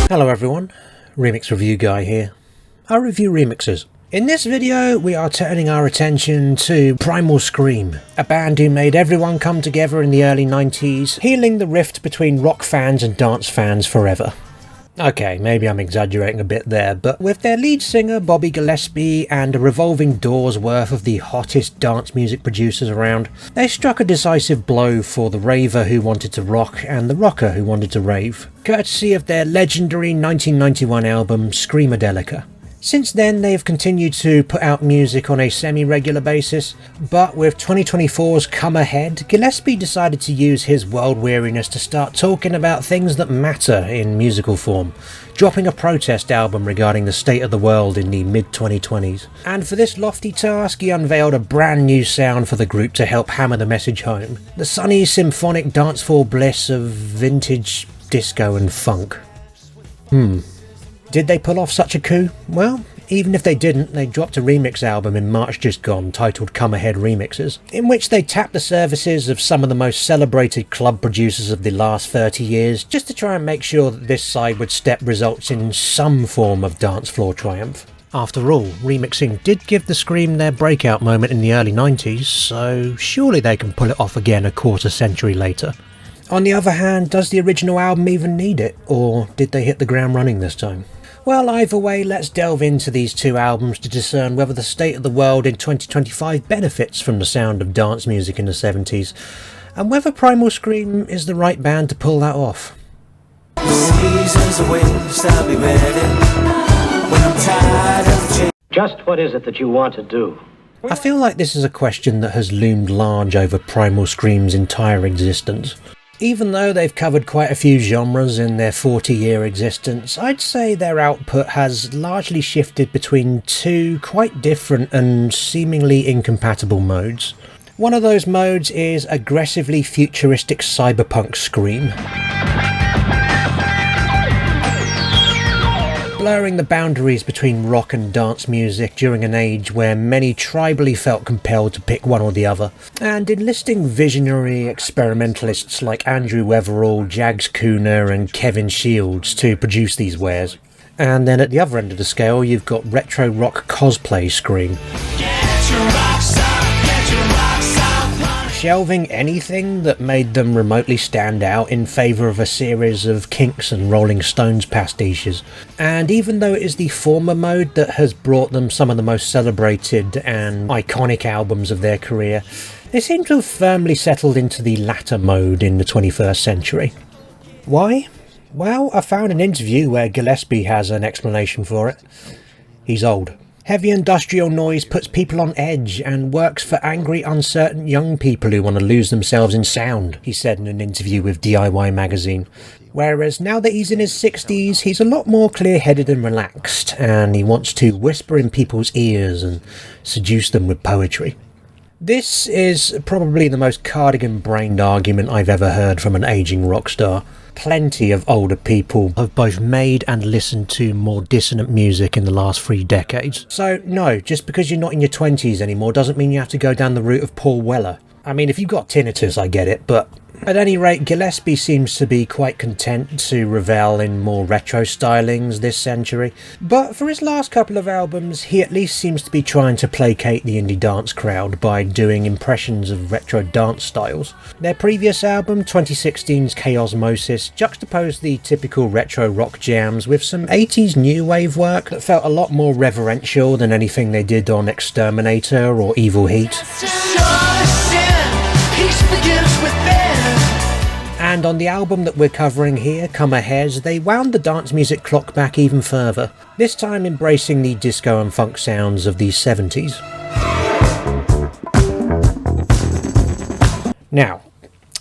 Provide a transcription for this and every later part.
Hello everyone, Remix Review Guy here. I review remixes. In this video we are turning our attention to Primal Scream, a band who made everyone come together in the early 90s, healing the rift between rock fans and dance fans forever. Okay, maybe I'm exaggerating a bit there, but with their lead singer Bobby Gillespie and a revolving door's worth of the hottest dance music producers around, they struck a decisive blow for the raver who wanted to rock and the rocker who wanted to rave, courtesy of their legendary 1991 album Screamadelica. Since then they've continued to put out music on a semi-regular basis, but with 2024's come ahead, Gillespie decided to use his world weariness to start talking about things that matter in musical form, dropping a protest album regarding the state of the world in the mid-2020s. And for this lofty task he unveiled a brand new sound for the group to help hammer the message home, the sunny symphonic dancefloor bliss of vintage disco and funk. Did they pull off such a coup? Well, even if they didn't, they dropped a remix album in March just gone titled Come Ahead Remixes, in which they tapped the services of some of the most celebrated club producers of the last 30 years just to try and make sure that this sideward step results in some form of dance floor triumph. After all, remixing did give the Scream their breakout moment in the early 90s, so surely they can pull it off again a quarter century later. On the other hand, does the original album even need it, or did they hit the ground running this time? Well, either way, let's delve into these two albums to discern whether the state of the world in 2025 benefits from the sound of dance music in the 70s, and whether Primal Scream is the right band to pull that off. Just what is it that you want to do? I feel like this is a question that has loomed large over Primal Scream's entire existence. Even though they've covered quite a few genres in their 40-year existence, I'd say their output has largely shifted between two quite different and seemingly incompatible modes. One of those modes is aggressively futuristic cyberpunk scream, blurring the boundaries between rock and dance music during an age where many tribally felt compelled to pick one or the other, and enlisting visionary experimentalists like Andrew Weatherall, Jags Cooner and Kevin Shields to produce these wares. And then at the other end of the scale you've got retro rock cosplay scream, shelving anything that made them remotely stand out in favour of a series of Kinks and Rolling Stones pastiches. And even though it is the former mode that has brought them some of the most celebrated and iconic albums of their career, they seem to have firmly settled into the latter mode in the 21st century. Why? Well, I found an interview where Gillespie has an explanation for it. He's old. Heavy industrial noise puts people on edge and works for angry, uncertain young people who want to lose themselves in sound, he said in an interview with DIY magazine. Whereas now that he's in his 60s, he's a lot more clear-headed and relaxed, and he wants to whisper in people's ears and seduce them with poetry. This is probably the most cardigan-brained argument I've ever heard from an ageing rock star. Plenty of older people have both made and listened to more dissonant music in the last 3 decades. So no, just because you're not in your 20s anymore doesn't mean you have to go down the route of Paul Weller. I mean, if you've got tinnitus, I get it, but at any rate, Gillespie seems to be quite content to revel in more retro stylings this century. But for his last couple of albums, he at least seems to be trying to placate the indie dance crowd by doing impressions of retro dance styles. Their previous album, 2016's Chaosmosis, juxtaposed the typical retro rock jams with some 80s new wave work that felt a lot more reverential than anything they did on Exterminator or Evil Heat. And on the album that we're covering here, Come Ahead, they wound the dance music clock back even further, this time embracing the disco and funk sounds of the 70s. Now,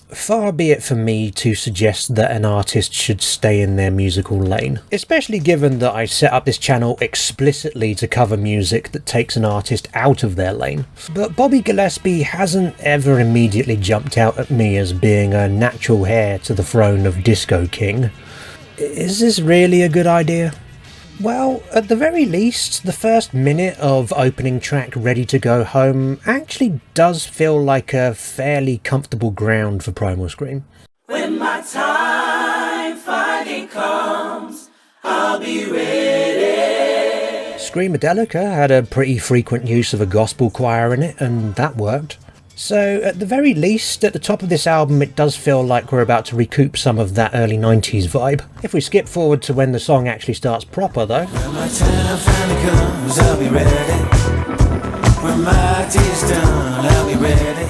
far be it from me to suggest that an artist should stay in their musical lane, especially given that I set up this channel explicitly to cover music that takes an artist out of their lane. But Bobby Gillespie hasn't ever immediately jumped out at me as being a natural heir to the throne of Disco King. Is this really a good idea? Well, at the very least, the first minute of opening track Ready to Go Home actually does feel like a fairly comfortable ground for Primal Scream. When my time finally comes, I'll be ready. Screamadelica had a pretty frequent use of a gospel choir in it, and that worked. So at the very least, at the top of this album, it does feel like we're about to recoup some of that early 90s vibe. If we skip forward to when the song actually starts proper though. When my time finally comes, I'll be ready. When my tea is done, I'll be ready.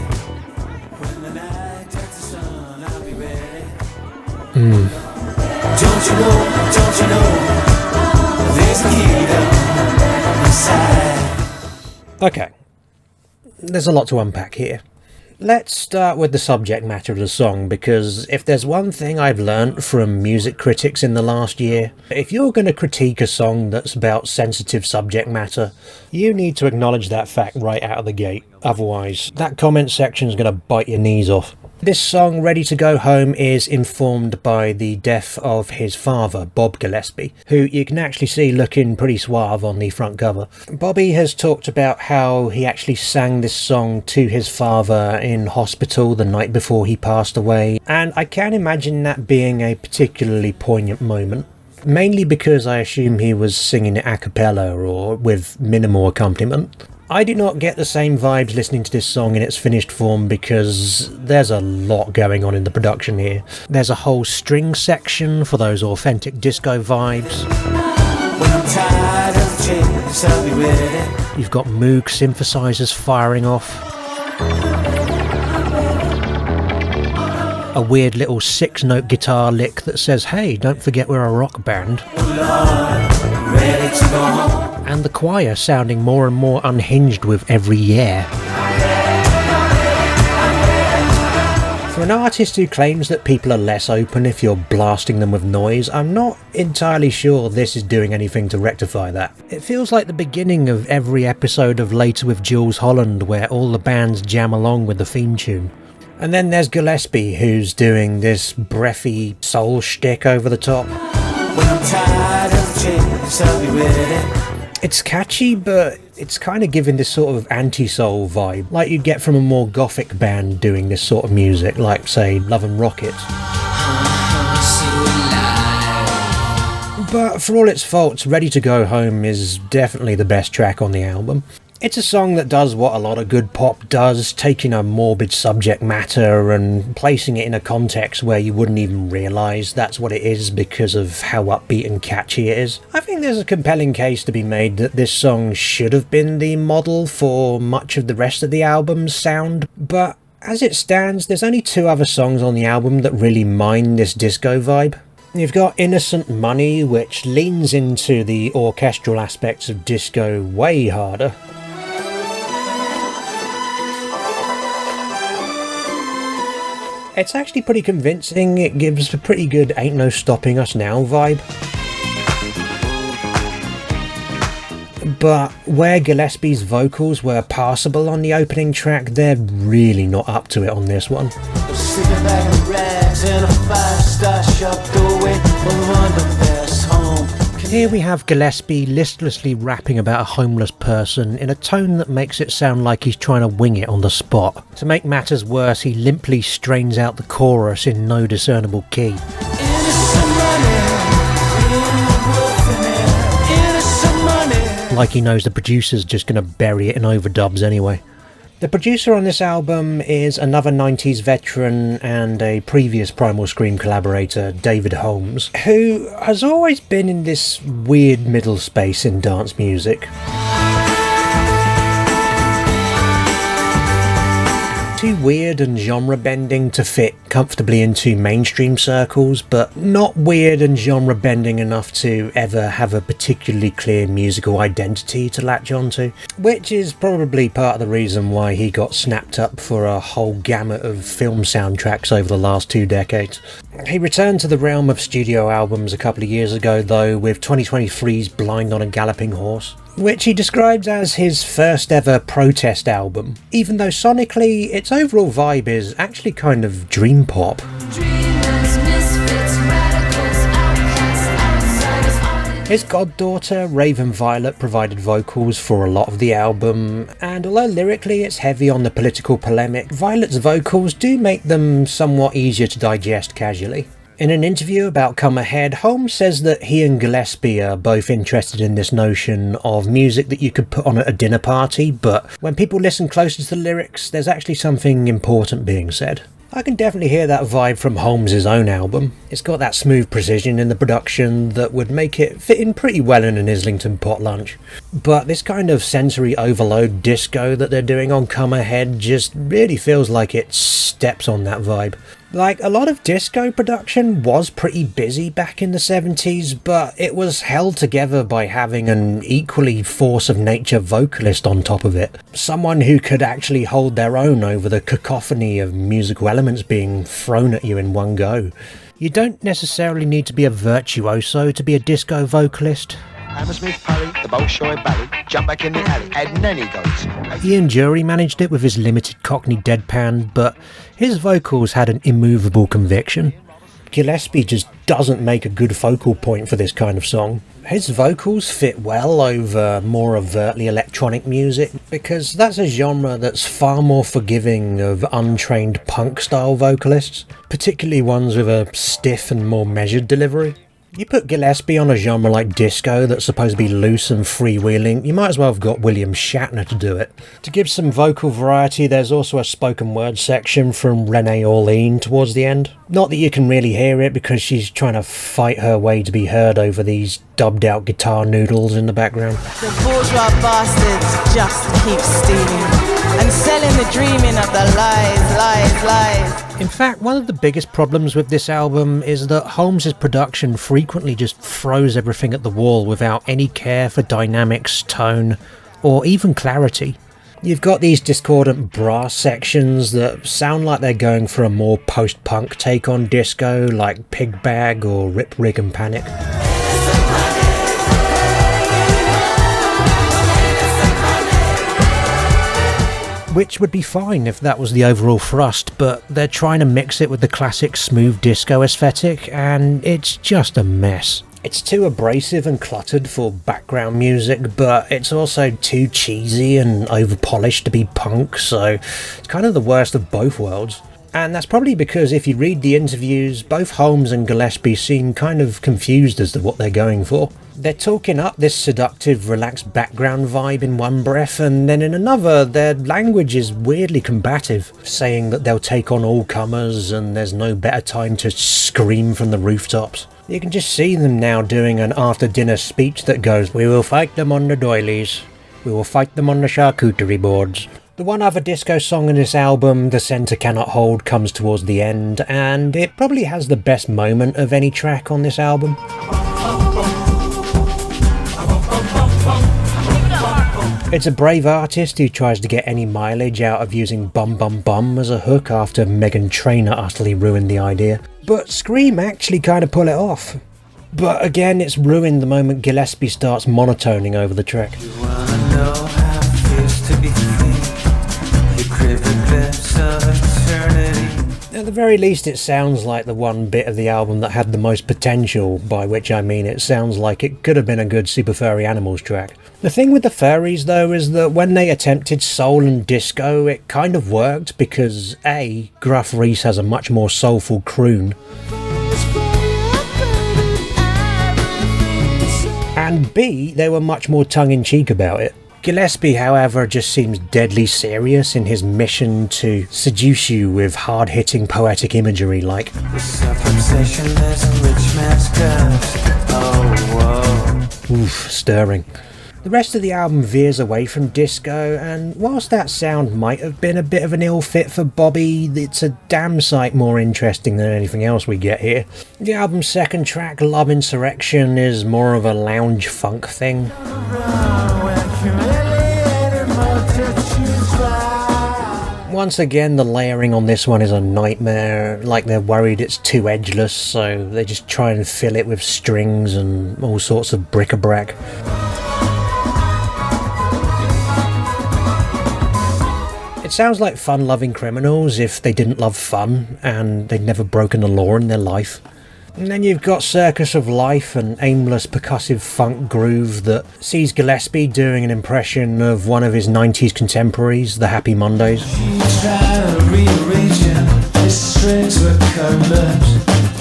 When the night takes the sun, I'll be ready. Don't you know, there's a kingdom inside. Okay, there's a lot to unpack here. Let's start with the subject matter of the song, because if there's one thing I've learnt from music critics in the last year, if you're going to critique a song that's about sensitive subject matter, you need to acknowledge that fact right out of the gate. Otherwise, that comment section's going to bite your knees off. This song, Ready to Go Home, is informed by the death of his father, Bob Gillespie, who you can actually see looking pretty suave on the front cover. Bobby has talked about how he actually sang this song to his father in hospital the night before he passed away, and I can imagine that being a particularly poignant moment. Mainly because I assume he was singing it a cappella or with minimal accompaniment. I do not get the same vibes listening to this song in its finished form because there's a lot going on in the production here. There's a whole string section for those authentic disco vibes. When I'm tired of chase, I'll be ready. You've got Moog synthesizers firing off. A weird little 6-note guitar lick that says, hey, don't forget we're a rock band. Ready to go home. And the choir sounding more and more unhinged with every year. For an artist who claims that people are less open if you're blasting them with noise, I'm not entirely sure this is doing anything to rectify that. It feels like the beginning of every episode of Later with Jules Holland, where all the bands jam along with the theme tune. And then there's Gillespie, who's doing this breathy soul shtick over the top. When I'm tired of chase, I'll be ready. It's catchy, but it's kind of giving this sort of anti-soul vibe, like you'd get from a more gothic band doing this sort of music, like, say, Love and Rockets. But for all its faults, Ready to Go Home is definitely the best track on the album. It's a song that does what a lot of good pop does, taking a morbid subject matter and placing it in a context where you wouldn't even realise that's what it is because of how upbeat and catchy it is. I think there's a compelling case to be made that this song should have been the model for much of the rest of the album's sound, but as it stands, there's only 2 other songs on the album that really mine this disco vibe. You've got Innocent Money, which leans into the orchestral aspects of disco way harder. It's actually pretty convincing. It gives a pretty good Ain't No Stopping Us Now vibe. But where Gillespie's vocals were passable on the opening track, they're really not up to it on this one. Sleeping back in rags in a 5-star shop doorway of Underpass home. Here we have Gillespie listlessly rapping about a homeless person in a tone that makes it sound like he's trying to wing it on the spot. To make matters worse, he limply strains out the chorus in no discernible key. Like he knows the producer's just going to bury it in overdubs anyway. The producer on this album is another 90s veteran and a previous Primal Scream collaborator, David Holmes, who has always been in this weird middle space in dance music. Too weird and genre bending to fit comfortably into mainstream circles, but not weird and genre bending enough to ever have a particularly clear musical identity to latch onto, which is probably part of the reason why he got snapped up for a whole gamut of film soundtracks over the last 2 decades. He returned to the realm of studio albums a couple of years ago though, with 2023's Blind on a Galloping Horse, which he describes as his first ever protest album, even though sonically its overall vibe is actually kind of dream pop. His goddaughter, Raven Violet, provided vocals for a lot of the album, and although lyrically it's heavy on the political polemic, Violet's vocals do make them somewhat easier to digest casually. In an interview about Come Ahead, Holmes says that he and Gillespie are both interested in this notion of music that you could put on at a dinner party, but when people listen closer to the lyrics, there's actually something important being said. I can definitely hear that vibe from Holmes' own album. It's got that smooth precision in the production that would make it fit in pretty well in an Islington pot lunch. But this kind of sensory overload disco that they're doing on Come Ahead just really feels like it steps on that vibe. Like, a lot of disco production was pretty busy back in the 70s, but it was held together by having an equally force of nature vocalist on top of it. Someone who could actually hold their own over the cacophony of musical elements being thrown at you in one go. You don't necessarily need to be a virtuoso to be a disco vocalist. Hammersmith, Parry, the Bolshoi Valley, jump back in the alley, and nanny goes. Ian Jury managed it with his limited Cockney deadpan, but his vocals had an immovable conviction. Gillespie just doesn't make a good focal point for this kind of song. His vocals fit well over more overtly electronic music, because that's a genre that's far more forgiving of untrained punk-style vocalists, particularly ones with a stiff and more measured delivery. You put Gillespie on a genre like disco that's supposed to be loose and freewheeling, you might as well have got William Shatner to do it. To give some vocal variety, there's also a spoken word section from Renee Orlean towards the end. Not that you can really hear it because she's trying to fight her way to be heard over these dubbed out guitar noodles in the background. The bourgeois bastards just keep stealing and selling the dreaming of the lies. In fact, one of the biggest problems with this album is that Holmes' production frequently just throws everything at the wall without any care for dynamics, tone, or even clarity. You've got these discordant brass sections that sound like they're going for a more post-punk take on disco, like Pig Bag or Rip Rig and Panic. Which would be fine if that was the overall thrust, but they're trying to mix it with the classic smooth disco aesthetic, and it's just a mess. It's too abrasive and cluttered for background music, but it's also too cheesy and over-polished to be punk, so it's kind of the worst of both worlds. And that's probably because if you read the interviews, both Holmes and Gillespie seem kind of confused as to what they're going for. They're talking up this seductive, relaxed background vibe in one breath, and then in another, their language is weirdly combative, saying that they'll take on all comers and there's no better time to scream from the rooftops. You can just see them now doing an after-dinner speech that goes, "We will fight them on the doilies. We will fight them on the charcuterie boards." The one other disco song in this album, The Centre Cannot Hold, comes towards the end, and it probably has the best moment of any track on this album. It's a brave artist who tries to get any mileage out of using Bum Bum Bum as a hook after Meghan Trainor utterly ruined the idea. But Scream actually kind of pull it off. But again, it's ruined the moment Gillespie starts monotoning over the track. You wanna know how it feels to be free? You crave a glimpse of eternity. At the very least, it sounds like the one bit of the album that had the most potential, by which I mean it sounds like it could have been a good Super Furry Animals track. The thing with the Furries though is that when they attempted soul and disco, it kind of worked because A, Gruff Rhys has a much more soulful croon, and B, they were much more tongue-in-cheek about it. Gillespie, however, just seems deadly serious in his mission to seduce you with hard-hitting poetic imagery like The self-obsession is a rich man's curse. Oh, whoa. oof, stirring. The rest of the album veers away from disco, and whilst that sound might have been a bit of an ill fit for Bobby, it's a damn sight more interesting than anything else we get here. The album's second track, Love Insurrection, is more of a lounge funk thing. Once again, the layering on this one is a nightmare, like they're worried it's too edgeless, so they just try and fill it with strings and all sorts of bric-a-brac. It sounds like fun-loving criminals if they didn't love fun and they'd never broken the law in their life. And then you've got Circus of Life, an aimless percussive funk groove that sees Gillespie doing an impression of one of his 90s contemporaries, the Happy Mondays. She tried to rearrange him. His strings were cut lips.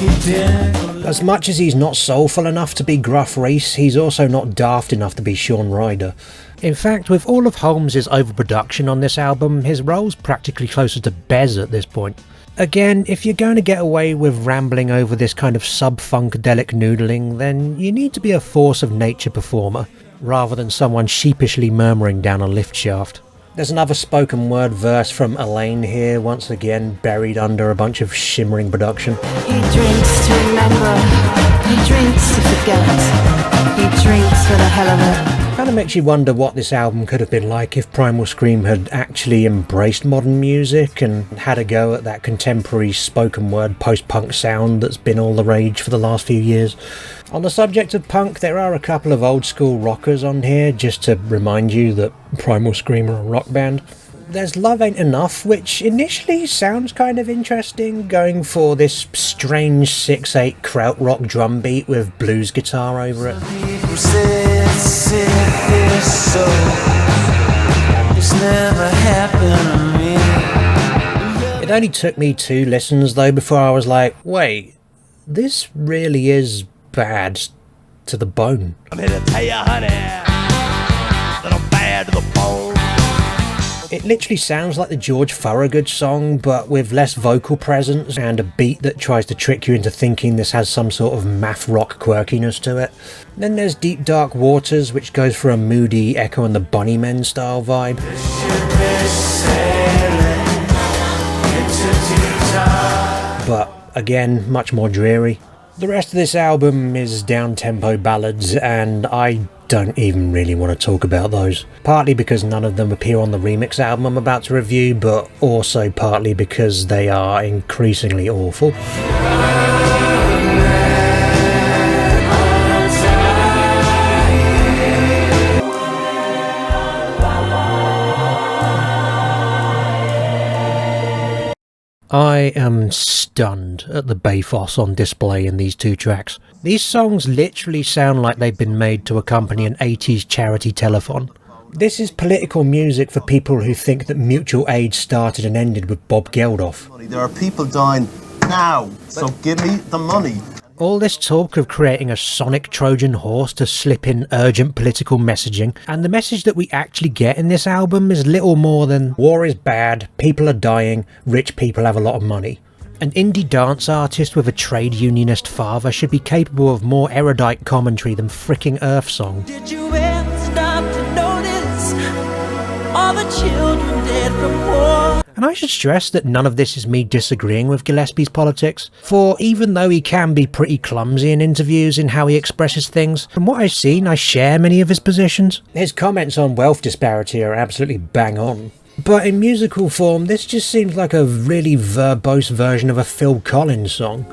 As much as he's not soulful enough to be Gruff Rhys, he's also not daft enough to be Shaun Ryder. In fact, with all of Holmes's overproduction on this album, his role's practically closer to Bez at this point. Again, if you're going to get away with rambling over this kind of sub-funkadelic noodling, then you need to be a force of nature performer, rather than someone sheepishly murmuring down a lift shaft. There's another spoken word verse from Elaine here, once again buried under a bunch of shimmering production. He drinks to remember, he drinks to forget, he drinks for the hell of it. Kind of makes you wonder what this album could have been like if Primal Scream had actually embraced modern music and had a go at that contemporary spoken word post-punk sound that's been all the rage for the last few years. On the subject of punk, there are a couple of old school rockers on here, just to remind you that Primal Scream are a rock band. There's Love Ain't Enough, which initially sounds kind of interesting, going for this strange 6/8 krautrock drum beat with blues guitar over it. It only took me 2 listens though before I was like, wait, this really is bad to the bone. I'm here to tell you, honey, that I'm bad to the bone. It literally sounds like the George Thorogood song, but with less vocal presence and a beat that tries to trick you into thinking this has some sort of math rock quirkiness to it. Then there's Deep Dark Waters, which goes for a moody Echo and the Bunnymen style vibe. But again, much more dreary. The rest of this album is down-tempo ballads, and I don't even really want to talk about those. Partly because none of them appear on the remix album I'm about to review, but also partly because they are increasingly awful. I am stunned at the bathos on display in these 2 tracks. These songs literally sound like they've been made to accompany an 80s charity telethon. This is political music for people who think that mutual aid started and ended with Bob Geldof. There are people dying now, so give me the money. All this talk of creating a sonic Trojan horse to slip in urgent political messaging, and the message that we actually get in this album is little more than war is bad, people are dying, rich people have a lot of money. An indie dance artist with a trade unionist father should be capable of more erudite commentary than fricking Earth Song. Did you ever stop to notice all the children dead from war? And I should stress that none of this is me disagreeing with Gillespie's politics, for even though he can be pretty clumsy in interviews in how he expresses things, from what I've seen I share many of his positions. His comments on wealth disparity are absolutely bang on. But in musical form, this just seems like a really verbose version of a Phil Collins song.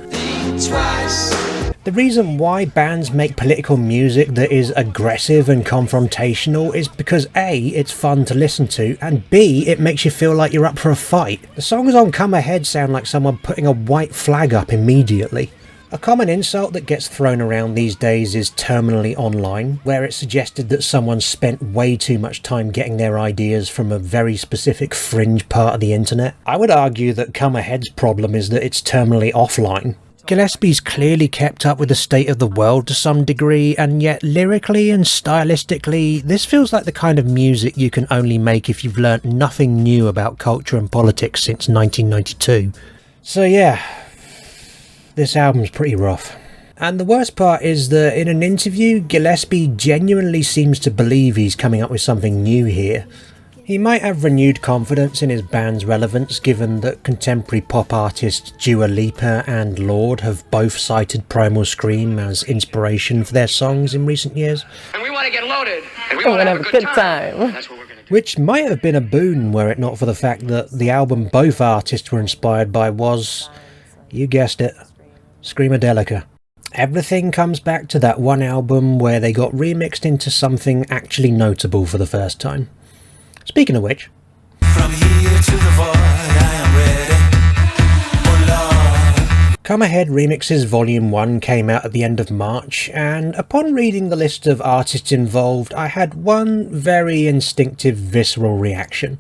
The reason why bands make political music that is aggressive and confrontational is because A, it's fun to listen to, and B, it makes you feel like you're up for a fight. The songs on Come Ahead sound like someone putting a white flag up immediately. A common insult that gets thrown around these days is terminally online, where it's suggested that someone spent way too much time getting their ideas from a very specific fringe part of the internet. I would argue that Come Ahead's problem is that it's terminally offline. Gillespie's clearly kept up with the state of the world to some degree, and yet lyrically and stylistically, this feels like the kind of music you can only make if you've learnt nothing new about culture and politics since 1992. So yeah, this album's pretty rough. And the worst part is that in an interview, Gillespie genuinely seems to believe he's coming up with something new here. He might have renewed confidence in his band's relevance, given that contemporary pop artists Dua Lipa and Lorde have both cited Primal Scream as inspiration for their songs in recent years. And we want to get loaded, and we want to have a good time. That's what we're going to do. Which might have been a boon were it not for the fact that the album both artists were inspired by was, you guessed it, Screamadelica. Everything comes back to that one album where they got remixed into something actually notable for the first time. Speaking of which, From here to the void, I am ready. Oh Lord. Come Ahead Remixes Volume 1 came out at the end of March, and upon reading the list of artists involved, I had one very instinctive, visceral reaction.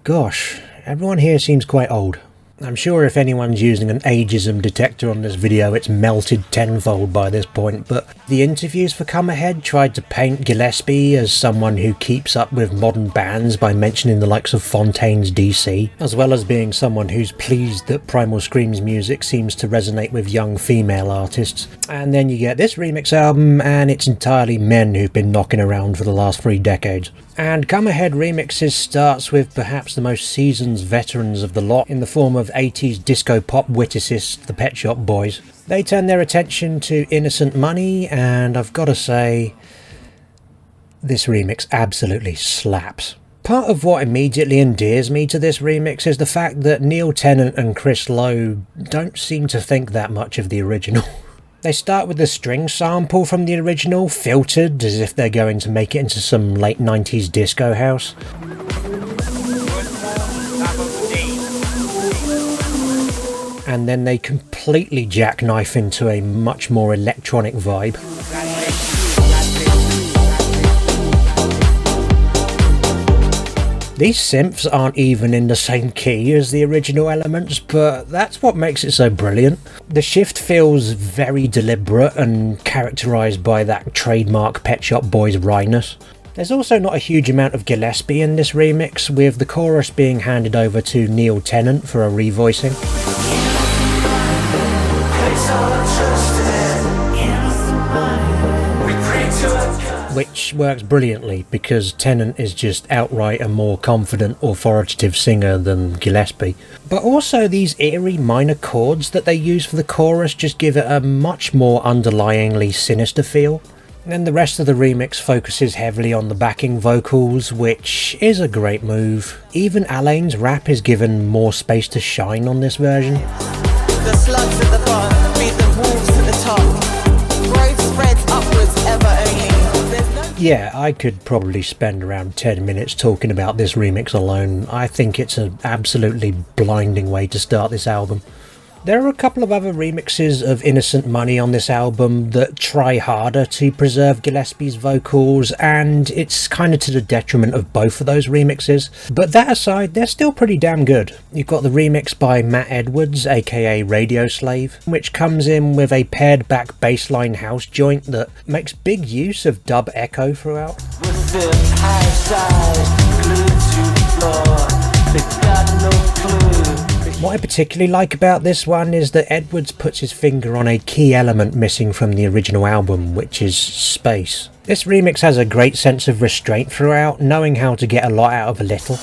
Gosh, everyone here seems quite old. I'm sure if anyone's using an ageism detector on this video, it's melted tenfold by this point, but the interviews for Come Ahead tried to paint Gillespie as someone who keeps up with modern bands by mentioning the likes of Fontaine's DC, as well as being someone who's pleased that Primal Scream's music seems to resonate with young female artists. And then you get this remix album, and it's entirely men who've been knocking around for the last 3 decades. And Come Ahead Remixes starts with perhaps the most seasoned veterans of the lot in the form of 80s disco pop witticisms, the Pet Shop Boys. They turn their attention to Innocent Money, and I've got to say, this remix absolutely slaps. Part of what immediately endears me to this remix is the fact that Neil Tennant and Chris Lowe don't seem to think that much of the original. They start with the string sample from the original, filtered as if they're going to make it into some late 90s disco house. And then they completely jackknife into a much more electronic vibe. These synths aren't even in the same key as the original elements, but that's what makes it so brilliant. The shift feels very deliberate and characterised by that trademark Pet Shop Boys wryness. There's also not a huge amount of Gillespie in this remix, with the chorus being handed over to Neil Tennant for a revoicing. Which works brilliantly because Tennant is just outright a more confident, authoritative singer than Gillespie. But also these eerie minor chords that they use for the chorus just give it a much more underlyingly sinister feel. And then the rest of the remix focuses heavily on the backing vocals, which is a great move. Even Alain's rap is given more space to shine on this version. The slugs at the bottom beat the wolves to the top. Growth spreads upwards ever only. Yeah, I could probably spend around 10 minutes talking about this remix alone. I think it's an absolutely blinding way to start this album. There are a couple of other remixes of Innocent Money on this album that try harder to preserve Gillespie's vocals, and it's kind of to the detriment of both of those remixes. But that aside, they're still pretty damn good. You've got the remix by Matt Edwards, aka Radio Slave, which comes in with a pared back bassline house joint that makes big use of dub echo throughout. What I particularly like about this one is that Edwards puts his finger on a key element missing from the original album, which is space. This remix has a great sense of restraint throughout, knowing how to get a lot out of a little.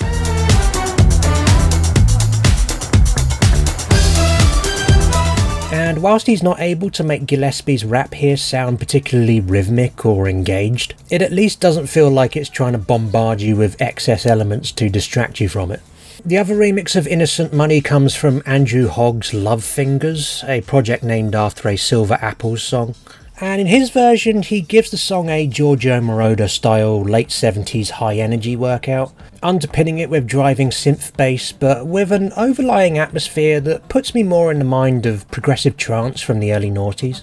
And whilst he's not able to make Gillespie's rap here sound particularly rhythmic or engaged, it at least doesn't feel like it's trying to bombard you with excess elements to distract you from it. The other remix of Innocent Money comes from Andrew Hogg's Lovefingers, a project named after a Silver Apples song. And in his version, he gives the song a Giorgio Moroder style late 70s high energy workout, underpinning it with driving synth bass, but with an overlying atmosphere that puts me more in the mind of progressive trance from the early noughties.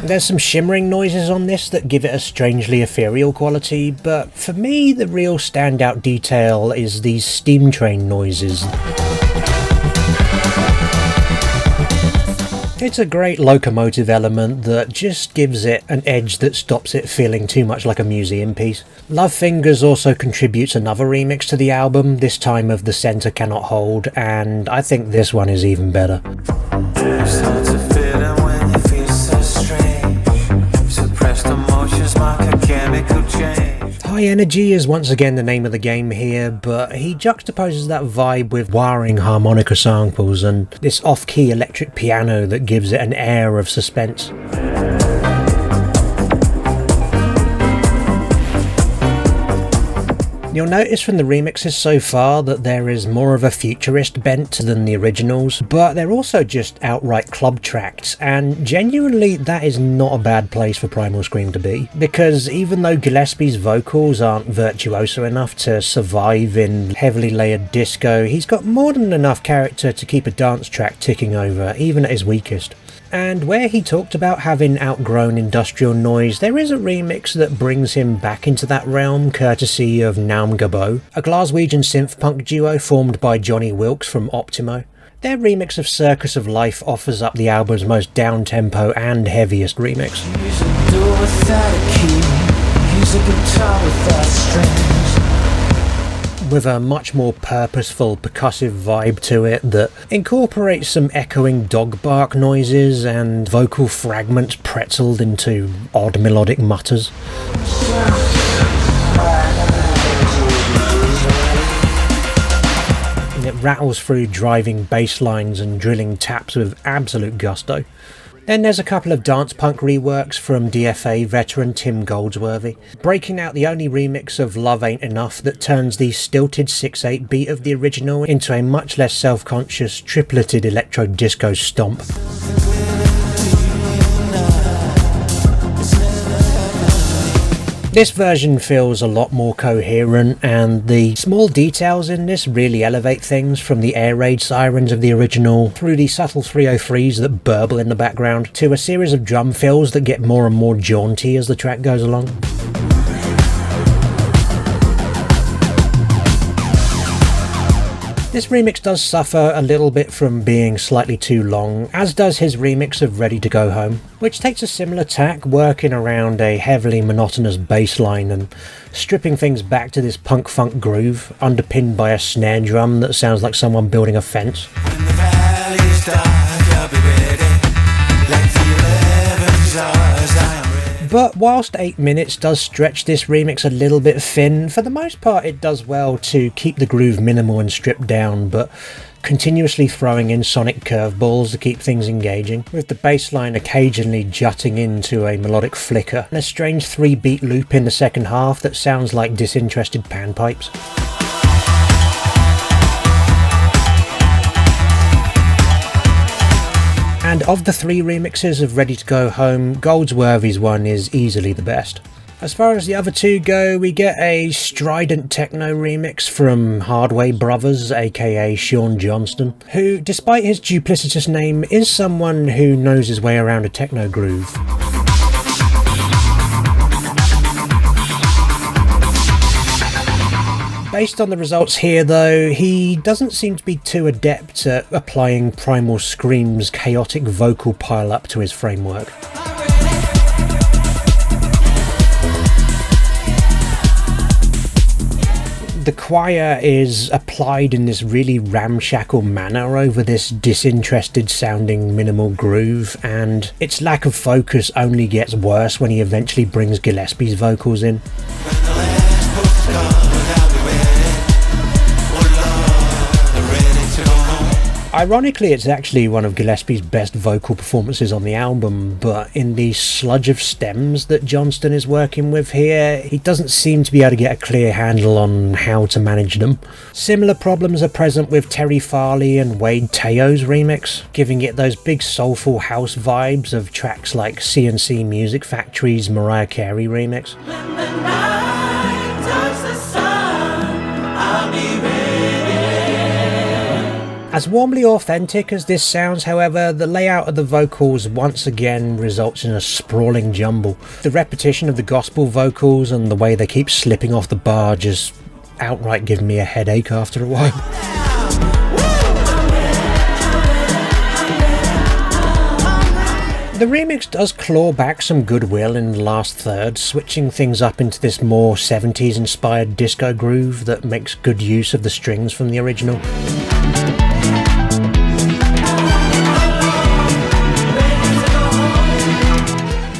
There's some shimmering noises on this that give it a strangely ethereal quality, but for me the real standout detail is these steam train noises. It's a great locomotive element that just gives it an edge that stops it feeling too much like a museum piece. Lovefingers also contributes another remix to the album, this time of The Center Cannot Hold, and I think this one is even better. High energy is once again the name of the game here, but he juxtaposes that vibe with wiring harmonica samples and this off-key electric piano that gives it an air of suspense. You'll notice from the remixes so far that there is more of a futurist bent than the originals, but they're also just outright club tracks, and genuinely that is not a bad place for Primal Scream to be, because even though Gillespie's vocals aren't virtuoso enough to survive in heavily layered disco, he's got more than enough character to keep a dance track ticking over, even at his weakest. and where he talked about having outgrown industrial noise, there is a remix that brings him back into that realm, courtesy of Naum Gabo, a Glaswegian synth-punk duo formed by Johnny Wilkes from Optimo. Their remix of Circus of Life offers up the album's most down-tempo and heaviest remix. He's a door without a key. He's a guitar without strings. With a much more purposeful percussive vibe to it that incorporates some echoing dog bark noises and vocal fragments pretzeled into odd melodic mutters. And it rattles through driving bass lines and drilling taps with absolute gusto. Then there's a couple of dance punk reworks from DFA veteran Tim Goldsworthy, breaking out the only remix of Love Ain't Enough that turns the stilted 6/8 beat of the original into a much less self-conscious tripleted electro disco stomp. This version feels a lot more coherent, and the small details in this really elevate things, from the air raid sirens of the original through the subtle 303s that burble in the background to a series of drum fills that get more and more jaunty as the track goes along. This remix does suffer a little bit from being slightly too long, as does his remix of Ready to Go Home, which takes a similar tack, working around a heavily monotonous bass line and stripping things back to this punk-funk groove, underpinned by a snare drum that sounds like someone building a fence. When the valley's dark, I'll be ready. Like the 11 hours, I am ready. But whilst 8 minutes does stretch this remix a little bit thin, for the most part it does well to keep the groove minimal and stripped down, but continuously throwing in sonic curveballs to keep things engaging, with the bass line occasionally jutting into a melodic flicker and a strange 3-beat loop in the second half that sounds like disinterested panpipes. And of the 3 remixes of Ready to Go Home, Goldsworthy's one is easily the best. As far as the other 2 go, we get a strident techno remix from Hardway Bros, aka Sean Johnston, who, despite his duplicitous name, is someone who knows his way around a techno groove. Based on the results here though, he doesn't seem to be too adept at applying Primal Scream's chaotic vocal pile-up to his framework. The choir is applied in this really ramshackle manner over this disinterested sounding minimal groove, and its lack of focus only gets worse when he eventually brings Gillespie's vocals in. Ironically, it's actually one of Gillespie's best vocal performances on the album, but in the sludge of stems that Johnston is working with here, he doesn't seem to be able to get a clear handle on how to manage them. Similar problems are present with Terry Farley and Wade Teo's remix, giving it those big soulful house vibes of tracks like CNC Music Factory's Mariah Carey remix. As warmly authentic as this sounds, however, the layout of the vocals once again results in a sprawling jumble. The repetition of the gospel vocals and the way they keep slipping off the bar just outright give me a headache after a while. The remix does claw back some goodwill in the last third, switching things up into this more 70s inspired disco groove that makes good use of the strings from the original.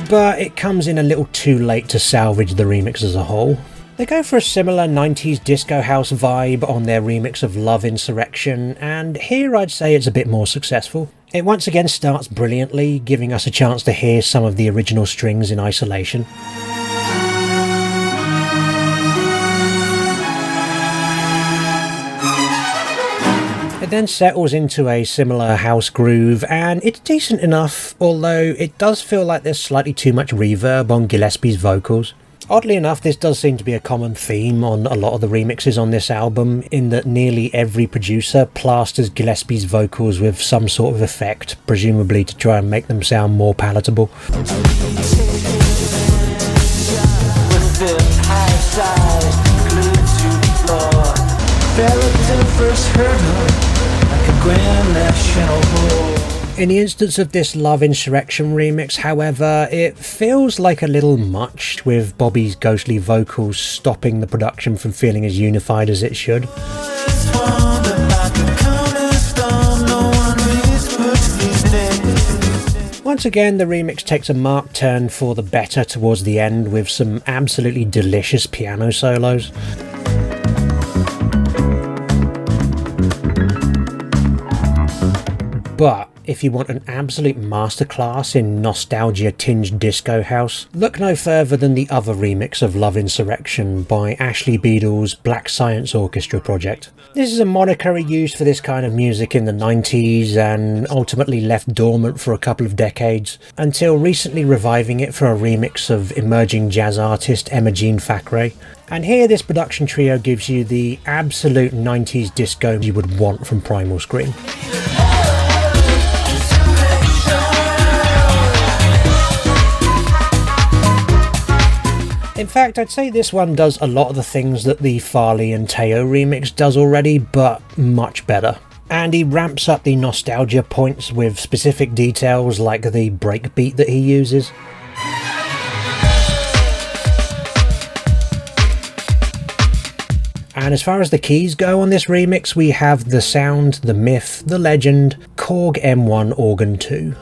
But it comes in a little too late to salvage the remix as a whole. They go for a similar 90s disco house vibe on their remix of Love Insurrection, and here I'd say it's a bit more successful. It once again starts brilliantly, giving us a chance to hear some of the original strings in isolation. It then settles into a similar house groove, and it's decent enough, although it does feel like there's slightly too much reverb on Gillespie's vocals. Oddly enough, this does seem to be a common theme on a lot of the remixes on this album, in that nearly every producer plasters Gillespie's vocals with some sort of effect, presumably to try and make them sound more palatable. In the instance of this Love Insurrection remix, however, it feels like a little much, with Bobby's ghostly vocals stopping the production from feeling as unified as it should. Once again, the remix takes a marked turn for the better towards the end, with some absolutely delicious piano solos. But if you want an absolute masterclass in nostalgia-tinged disco house, look no further than the other remix of Love Insurrection by Ashley Beadle's Black Science Orchestra project. This is a moniker he used for this kind of music in the 90s and ultimately left dormant for a couple of decades, until recently reviving it for a remix of emerging jazz artist Emma Jean Thackeray. And here this production trio gives you the absolute 90s disco you would want from Primal Scream. In fact, I'd say this one does a lot of the things that the Farley and Teo remix does already, but much better. And he ramps up the nostalgia points with specific details like the breakbeat that he uses. And as far as the keys go on this remix, we have the sound, the myth, the legend, Korg M1 Organ 2.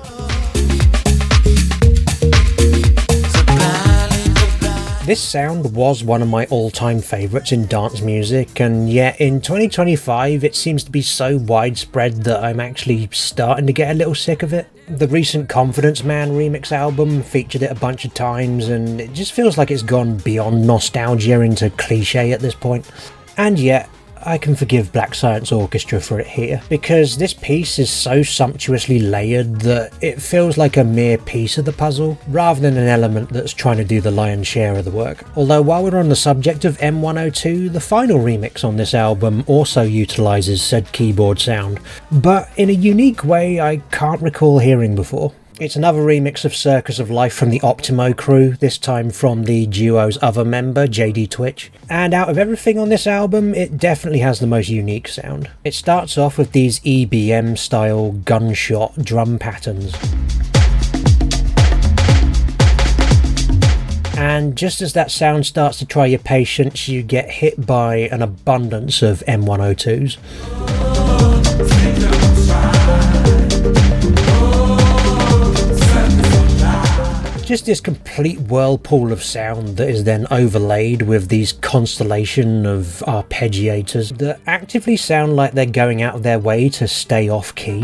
This sound was one of my all-time favourites in dance music, and yet in 2025 it seems to be so widespread that I'm actually starting to get a little sick of it. The recent Confidence Man remix album featured it a bunch of times, and it just feels like it's gone beyond nostalgia into cliche at this point. And yet, I can forgive Black Science Orchestra for it here, because this piece is so sumptuously layered that it feels like a mere piece of the puzzle, rather than an element that's trying to do the lion's share of the work. Although while we're on the subject of M102, the final remix on this album also utilises said keyboard sound, but in a unique way I can't recall hearing before. It's another remix of Circus of Life from the Optimo crew, this time from the duo's other member, JD Twitch. And out of everything on this album, it definitely has the most unique sound. It starts off with these EBM style gunshot drum patterns. And just as that sound starts to try your patience, you get hit by an abundance of M102s. Just this complete whirlpool of sound that is then overlaid with these constellation of arpeggiators that actively sound like they're going out of their way to stay off key.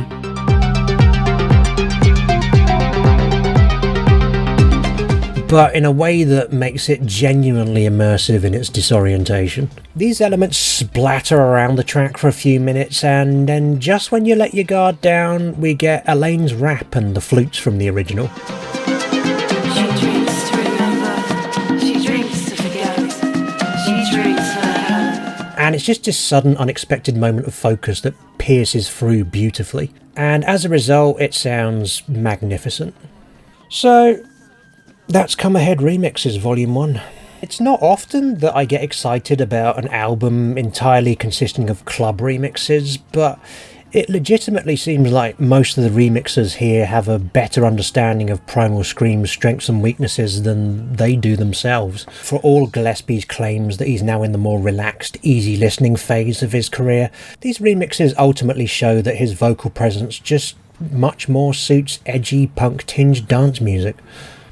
But in a way that makes it genuinely immersive in its disorientation. These elements splatter around the track for a few minutes, and then just when you let your guard down, we get Elaine's rap and the flutes from the original. And it's just this sudden, unexpected moment of focus that pierces through beautifully. And as a result, it sounds magnificent. So, that's Come Ahead Remixes Volume 1. It's not often that I get excited about an album entirely consisting of club remixes, but it legitimately seems like most of the remixers here have a better understanding of Primal Scream's strengths and weaknesses than they do themselves. For all Gillespie's claims that he's now in the more relaxed, easy listening phase of his career, these remixes ultimately show that his vocal presence just much more suits edgy, punk-tinged dance music.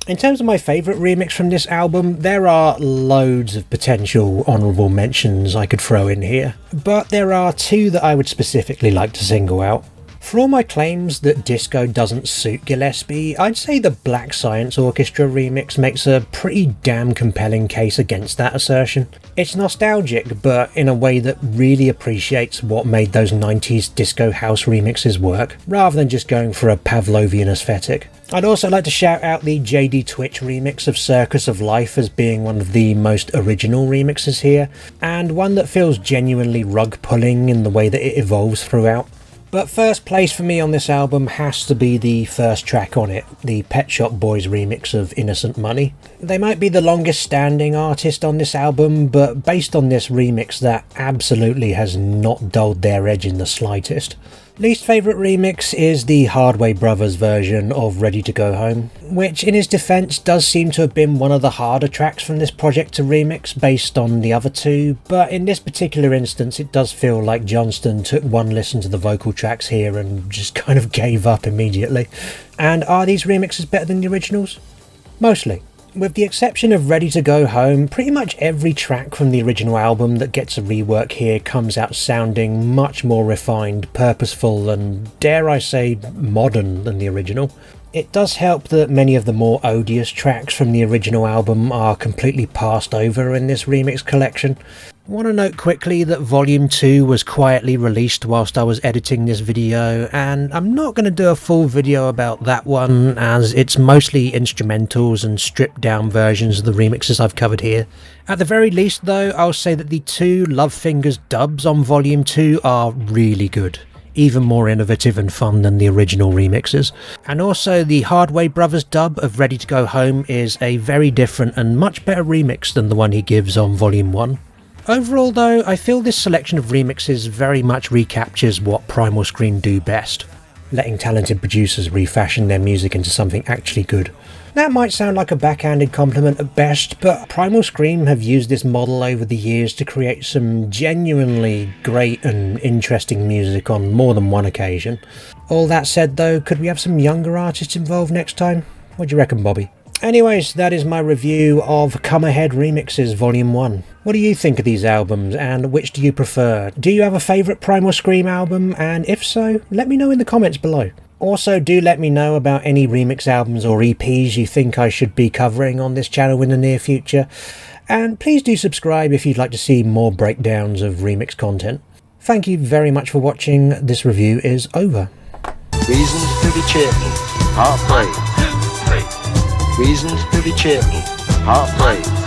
In terms of my favourite remix from this album, there are loads of potential honourable mentions I could throw in here, but there are two that I would specifically like to single out. For all my claims that disco doesn't suit Gillespie, I'd say the Black Science Orchestra remix makes a pretty damn compelling case against that assertion. It's nostalgic, but in a way that really appreciates what made those 90s disco house remixes work, rather than just going for a Pavlovian aesthetic. I'd also like to shout out the JD Twitch remix of Circus of Life as being one of the most original remixes here, and one that feels genuinely rug-pulling in the way that it evolves throughout. But first place for me on this album has to be the first track on it, the Pet Shop Boys remix of Innocent Money. They might be the longest standing artist on this album, but based on this remix that absolutely has not dulled their edge in the slightest. Least favourite remix is the Hardway Bros version of Ready to Go Home, which in his defence does seem to have been one of the harder tracks from this project to remix based on the other two, but in this particular instance it does feel like Johnston took one listen to the vocal tracks here and just kind of gave up immediately. And are these remixes better than the originals? Mostly. With the exception of Ready to Go Home, pretty much every track from the original album that gets a rework here comes out sounding much more refined, purposeful and, dare I say, modern than the original. It does help that many of the more odious tracks from the original album are completely passed over in this remix collection. I want to note quickly that Volume 2 was quietly released whilst I was editing this video, and I'm not going to do a full video about that one as it's mostly instrumentals and stripped down versions of the remixes I've covered here. At the very least though, I'll say that the two Lovefingers dubs on Volume 2 are really good. Even more innovative and fun than the original remixes. And also the Hardway Bros dub of Ready to Go Home is a very different and much better remix than the one he gives on Volume 1. Overall though, I feel this selection of remixes very much recaptures what Primal Scream do best, letting talented producers refashion their music into something actually good. That might sound like a backhanded compliment at best, but Primal Scream have used this model over the years to create some genuinely great and interesting music on more than one occasion. All that said though, could we have some younger artists involved next time? What do you reckon, Bobby? Anyways, that is my review of Come Ahead Remixes Volume 1. What do you think of these albums, and which do you prefer? Do you have a favourite Primal Scream album, and if so, let me know in the comments below. Also, do let me know about any remix albums or EPs you think I should be covering on this channel in the near future, and please do subscribe if you'd like to see more breakdowns of remix content. Thank you very much for watching. This review is over. Reasons to be cheerful, heartbreak. Reasons to be cheerful, heartbreak.